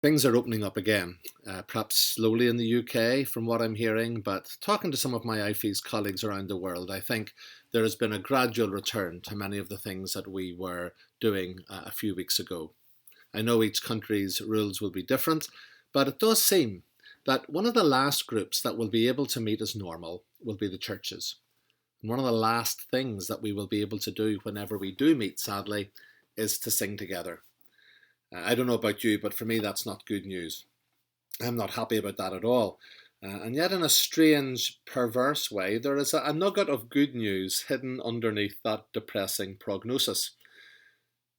Things are opening up again, perhaps slowly in the UK from what I'm hearing, but talking to some of my IFES colleagues around the world, I think there has been a gradual return to many of the things that we were doing a few weeks ago. I know each country's rules will be different, but it does seem that one of the last groups that will be able to meet as normal will be the churches. And one of the last things that we will be able to do whenever we do meet, sadly, is to sing together. I don't know about you, but for me that's not good news. I'm not happy about that at all. And yet in a strange, perverse way, there is a nugget of good news hidden underneath that depressing prognosis.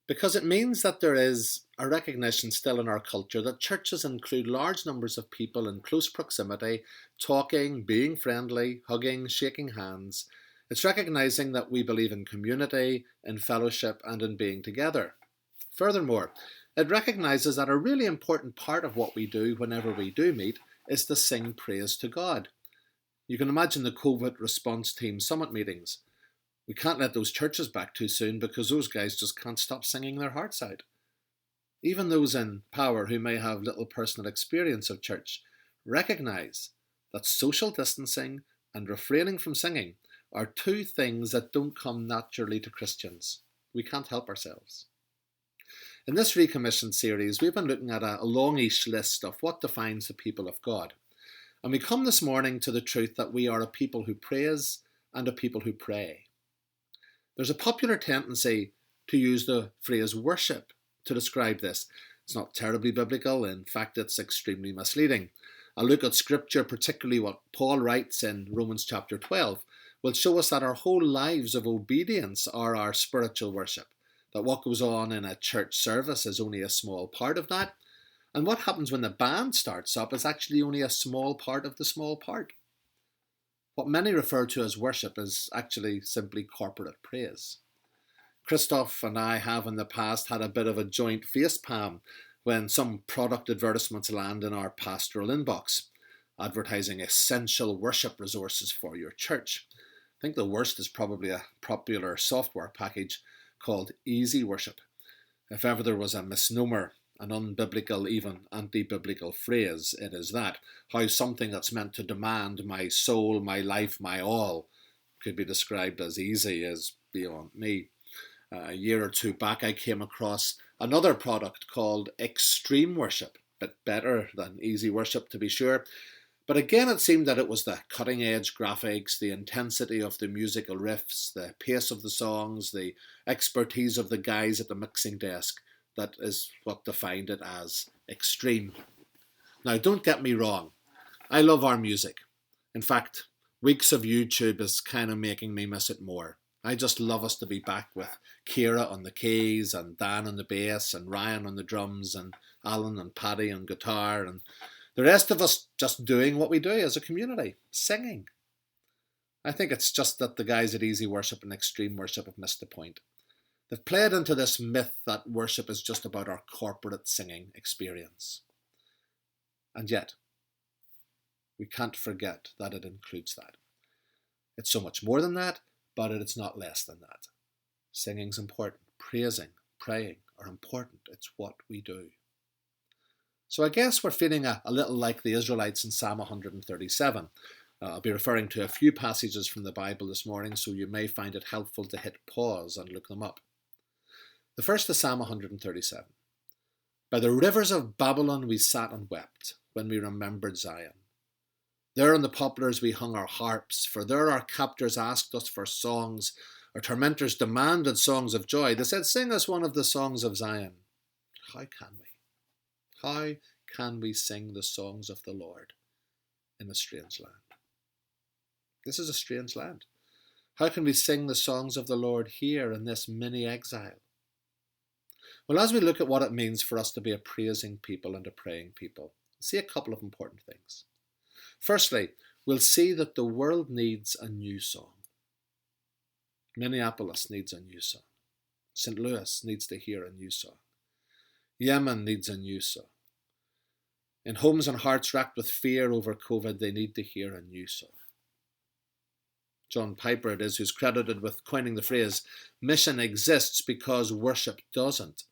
Because it means that there is a recognition still in our culture that churches include large numbers of people in close proximity, talking, being friendly, hugging, shaking hands. It's recognizing that we believe in community, in fellowship, and in being together. Furthermore, it recognises that a really important part of what we do whenever we do meet is to sing praise to God. You can imagine the COVID response team summit meetings. We can't let those churches back too soon because those guys just can't stop singing their hearts out. Even those in power who may have little personal experience of church recognise that social distancing and refraining from singing are two things that don't come naturally to Christians. We can't help ourselves. In this recommissioned series, we've been looking at a longish list of what defines the people of God. And we come this morning to the truth that we are a people who praise and a people who pray. There's a popular tendency to use the phrase worship to describe this. It's not terribly biblical. In fact, it's extremely misleading. A look at Scripture, particularly what Paul writes in Romans chapter 12, will show us that our whole lives of obedience are our spiritual worship. That what goes on in a church service is only a small part of that. And what happens when the band starts up is actually only a small part of the small part. What many refer to as worship is actually simply corporate praise. Christoph and I have in the past had a bit of a joint facepalm when some product advertisements land in our pastoral inbox, advertising essential worship resources for your church. I think the worst is probably a popular software package called Easy Worship. If ever there was a misnomer, an unbiblical, even anti-biblical phrase, it is that. How something that's meant to demand my soul, my life, my all could be described as easy is beyond me. A year or two back I came across another product called Extreme Worship, a bit better than Easy Worship to be sure. But again, it seemed that it was the cutting-edge graphics, the intensity of the musical riffs, the pace of the songs, the expertise of the guys at the mixing desk that is what defined it as extreme. Now, don't get me wrong. I love our music. In fact, weeks of YouTube is kind of making me miss it more. I just love us to be back with Kira on the keys and Dan on the bass and Ryan on the drums and Alan and Paddy on guitar and the rest of us just doing what we do as a community, singing. I think it's just that the guys at Easy Worship and Extreme Worship have missed the point. They've played into this myth that worship is just about our corporate singing experience. And yet, we can't forget that it includes that. It's so much more than that, but it's not less than that. Singing's important. Praising, praying are important. It's what we do. So I guess we're feeling a little like the Israelites in Psalm 137. I'll be referring to a few passages from the Bible this morning, so you may find it helpful to hit pause and look them up. The first is Psalm 137. By the rivers of Babylon we sat and wept when we remembered Zion. There in the poplars we hung our harps, for there our captors asked us for songs. Our tormentors demanded songs of joy. They said, sing us one of the songs of Zion. How can we? How can we sing the songs of the Lord in a strange land? This is a strange land. How can we sing the songs of the Lord here in this mini exile? Well, as we look at what it means for us to be a praising people and a praying people, see a couple of important things. Firstly, we'll see that the world needs a new song. Minneapolis needs a new song. St. Louis needs to hear a new song. Yemen needs a new song. In homes and hearts racked with fear over COVID, they need to hear a new song. John Piper it is who's credited with coining the phrase, mission exists because worship doesn't.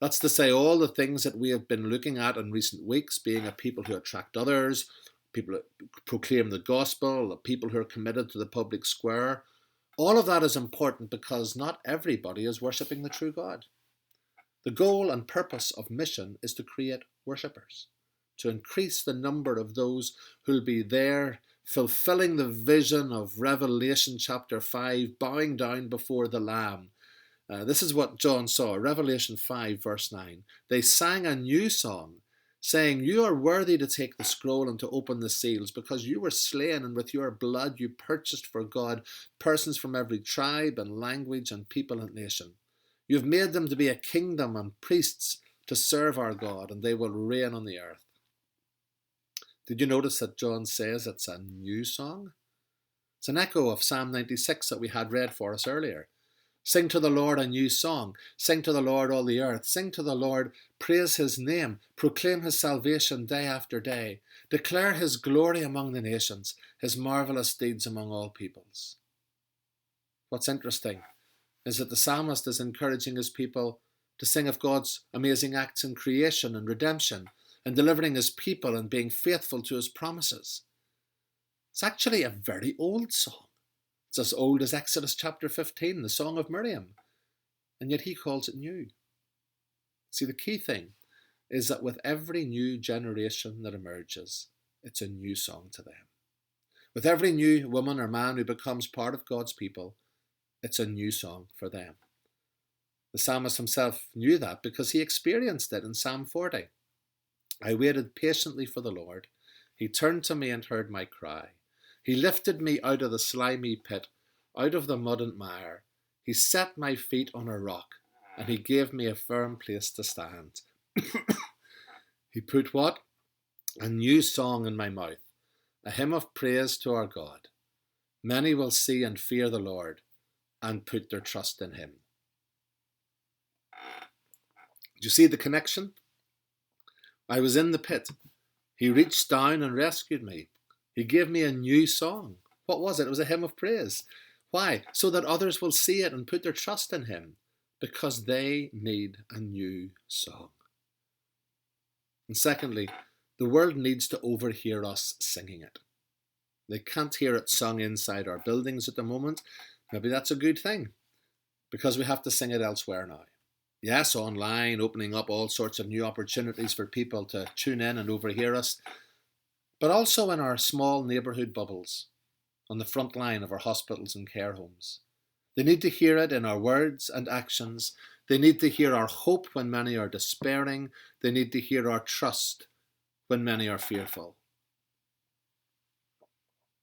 That's to say, all the things that we have been looking at in recent weeks, being a people who attract others, people who proclaim the gospel, the people who are committed to the public square, all of that is important because not everybody is worshipping the true God. The goal and purpose of mission is to create worshippers, to increase the number of those who'll be there fulfilling the vision of Revelation chapter 5, bowing down before the Lamb. This is what John saw, Revelation 5 verse 9. They sang a new song, saying, "You are worthy to take the scroll and to open the seals, because you were slain, and with your blood you purchased for God persons from every tribe and language and people and nation. You have made them to be a kingdom and priests to serve our God, and they will reign on the earth." Did you notice that John says it's a new song? It's an echo of Psalm 96 that we had read for us earlier. Sing to the Lord a new song. Sing to the Lord all the earth. Sing to the Lord, praise his name. Proclaim his salvation day after day. Declare his glory among the nations, his marvelous deeds among all peoples. What's interesting is that the psalmist is encouraging his people to sing of God's amazing acts in creation and redemption, and delivering his people and being faithful to his promises. It's actually a very old song. It's as old as Exodus chapter 15, the Song of Miriam, and yet he calls it new. See, the key thing is that with every new generation that emerges, it's a new song to them. With every new woman or man who becomes part of God's people, it's a new song for them. The psalmist himself knew that because he experienced it in Psalm 40. I waited patiently for the Lord. He turned to me and heard my cry. He lifted me out of the slimy pit, out of the mud and mire. He set my feet on a rock, and he gave me a firm place to stand. He put what? A new song in my mouth, a hymn of praise to our God. Many will see and fear the Lord and put their trust in him. Do you see the connection? I was in the pit. He reached down and rescued me. He gave me a new song. What was it? It was a hymn of praise. Why? So that others will see it and put their trust in him, because they need a new song. And secondly, the world needs to overhear us singing it. They can't hear it sung inside our buildings at the moment. Maybe that's a good thing, because we have to sing it elsewhere now. Yes, online, opening up all sorts of new opportunities for people to tune in and overhear us, but also in our small neighbourhood bubbles, on the front line of our hospitals and care homes. They need to hear it in our words and actions. They need to hear our hope when many are despairing. They need to hear our trust when many are fearful.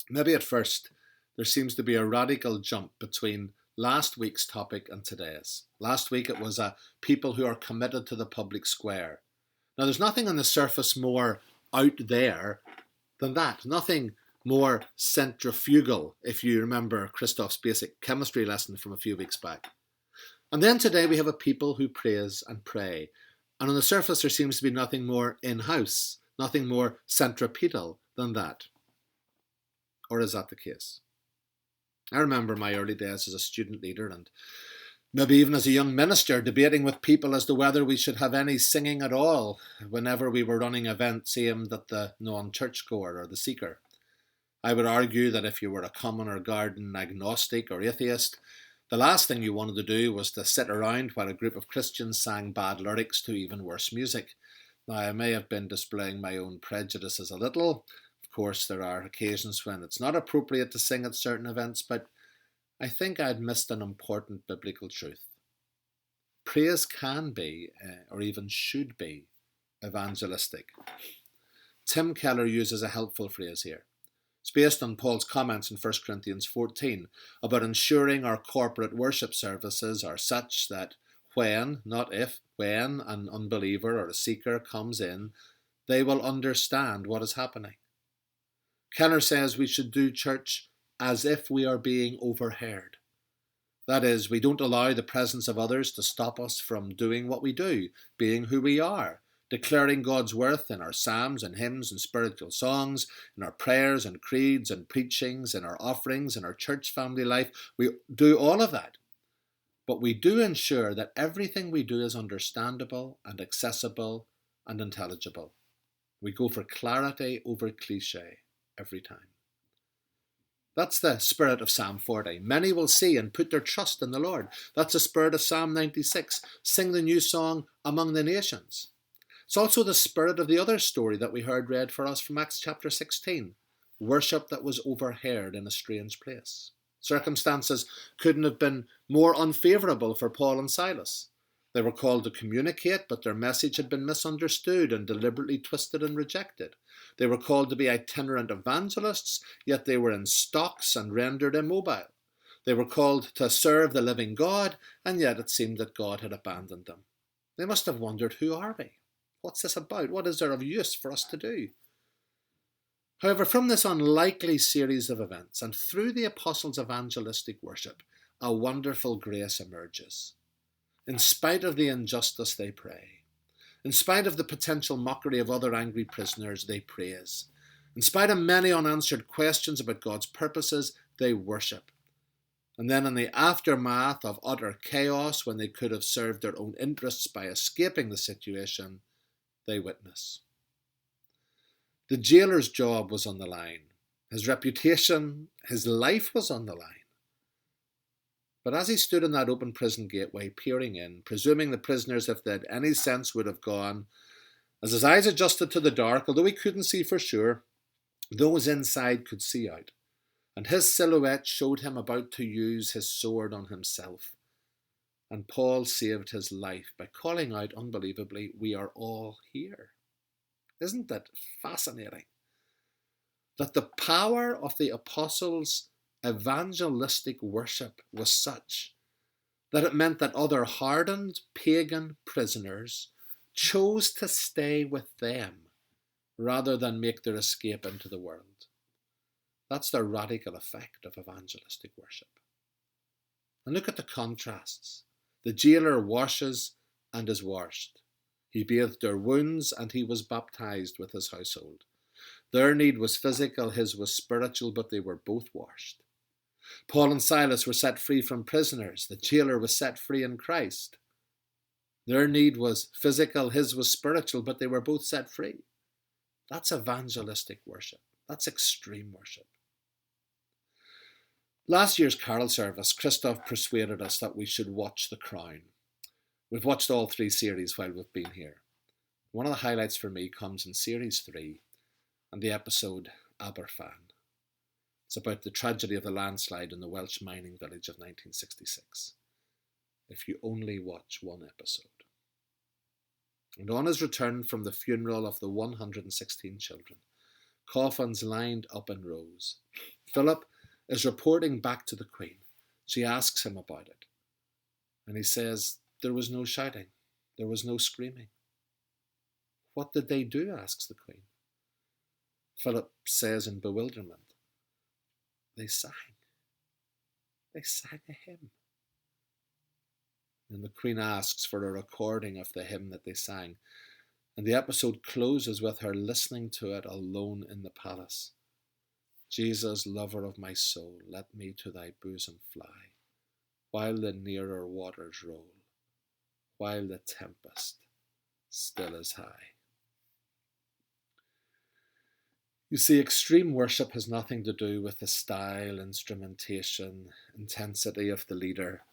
Maybe at first there seems to be a radical jump between last week's topic and today's. Last week it was a people who are committed to the public square. Now there's nothing on the surface more out there than that. Nothing more centrifugal, if you remember Christoph's basic chemistry lesson from a few weeks back. And then today we have a people who praise and pray. And on the surface there seems to be nothing more in-house, nothing more centripetal than that. Or is that the case? I remember my early days as a student leader, and maybe even as a young minister, debating with people as to whether we should have any singing at all whenever we were running events aimed at the non-churchgoer or the seeker. I would argue that if you were a common or garden agnostic or atheist, the last thing you wanted to do was to sit around while a group of Christians sang bad lyrics to even worse music. Now, I may have been displaying my own prejudices a little. Of course, there are occasions when it's not appropriate to sing at certain events, but I think I'd missed an important biblical truth. Praise can be, or even should be, evangelistic. Tim Keller uses a helpful phrase here. It's based on Paul's comments in 1 Corinthians 14 about ensuring our corporate worship services are such that when, not if, when an unbeliever or a seeker comes in, they will understand what is happening. Keller says we should do church as if we are being overheard. That is, we don't allow the presence of others to stop us from doing what we do, being who we are, declaring God's worth in our psalms and hymns and spiritual songs, in our prayers and creeds and preachings, in our offerings, in our church family life. We do all of that. But we do ensure that everything we do is understandable and accessible and intelligible. We go for clarity over cliche every time. That's the spirit of Psalm 40. Many will see and put their trust in the Lord. That's the spirit of Psalm 96. Sing the new song among the nations. It's also the spirit of the other story that we heard read for us from Acts chapter 16. Worship that was overheard in a strange place. Circumstances couldn't have been more unfavourable for Paul and Silas. They were called to communicate, but their message had been misunderstood and deliberately twisted and rejected. They were called to be itinerant evangelists, yet they were in stocks and rendered immobile. They were called to serve the living God, and yet it seemed that God had abandoned them. They must have wondered, who are we? What's this about? What is there of use for us to do? However, from this unlikely series of events and through the apostles' evangelistic worship, a wonderful grace emerges. In spite of the injustice, they pray. In spite of the potential mockery of other angry prisoners, they praise. In spite of many unanswered questions about God's purposes, they worship. And then in the aftermath of utter chaos, when they could have served their own interests by escaping the situation, they witness. The jailer's job was on the line. His reputation, his life was on the line. But as he stood in that open prison gateway, peering in, presuming the prisoners, if they had any sense, would have gone, as his eyes adjusted to the dark, although he couldn't see for sure, those inside could see out. And his silhouette showed him about to use his sword on himself. And Paul saved his life by calling out unbelievably, "We are all here." Isn't that fascinating? That the power of the apostles' evangelistic worship was such that it meant that other hardened pagan prisoners chose to stay with them rather than make their escape into the world. That's the radical effect of evangelistic worship. And look at the contrasts. The jailer washes and is washed. He bathed their wounds and he was baptized with his household. Their need was physical, his was spiritual, but they were both washed. Paul and Silas were set free from prisoners. The jailer was set free in Christ. Their need was physical, his was spiritual, but they were both set free. That's evangelistic worship. That's extreme worship. Last year's carol service, Christoph persuaded us that we should watch The Crown. We've watched all 3 series while we've been here. One of the highlights for me comes in series 3 and the episode Aberfan. It's about the tragedy of the landslide in the Welsh mining village of 1966. If you only watch one episode. And on his return from the funeral of the 116 children, coffins lined up in rows, Philip is reporting back to the Queen. She asks him about it. And he says, there was no shouting. There was no screaming. What did they do? Asks the Queen. Philip says in bewilderment, they sang. They sang a hymn. And the Queen asks for a recording of the hymn that they sang. And the episode closes with her listening to it alone in the palace. Jesus, lover of my soul, let me to thy bosom fly, while the nearer waters roll, while the tempest still is high. You see, extreme worship has nothing to do with the style, instrumentation, intensity of the leader,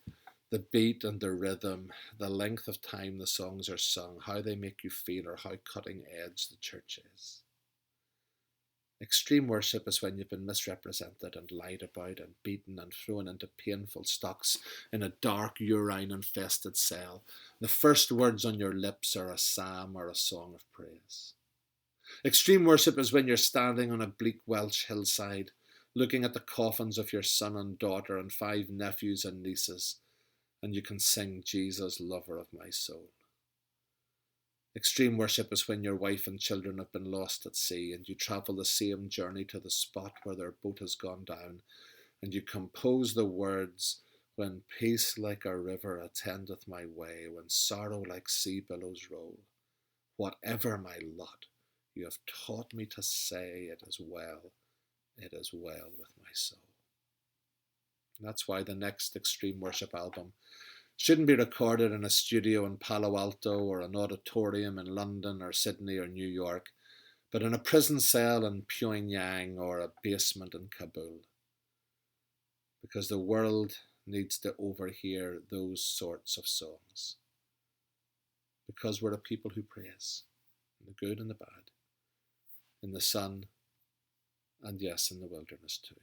the beat and the rhythm, the length of time the songs are sung, how they make you feel, or how cutting edge the church is. Extreme worship is when you've been misrepresented and lied about and beaten and thrown into painful stocks in a dark, urine-infested cell. The first words on your lips are a psalm or a song of praise. Extreme worship is when you're standing on a bleak Welsh hillside, looking at the coffins of your son and daughter and 5 nephews and nieces, and you can sing, Jesus, lover of my soul. Extreme worship is when your wife and children have been lost at sea and you travel the same journey to the spot where their boat has gone down, and you compose the words, when peace like a river attendeth my way, when sorrow like sea billows roll. Whatever my lot, you have taught me to say, it is well with my soul. And that's why the next extreme worship album Shouldn't be recorded in a studio in Palo Alto or an auditorium in London or Sydney or New York, but in a prison cell in Pyongyang or a basement in Kabul. Because the world needs to overhear those sorts of songs. Because we're a people who praise, in the good and the bad, in the sun, and yes, in the wilderness too.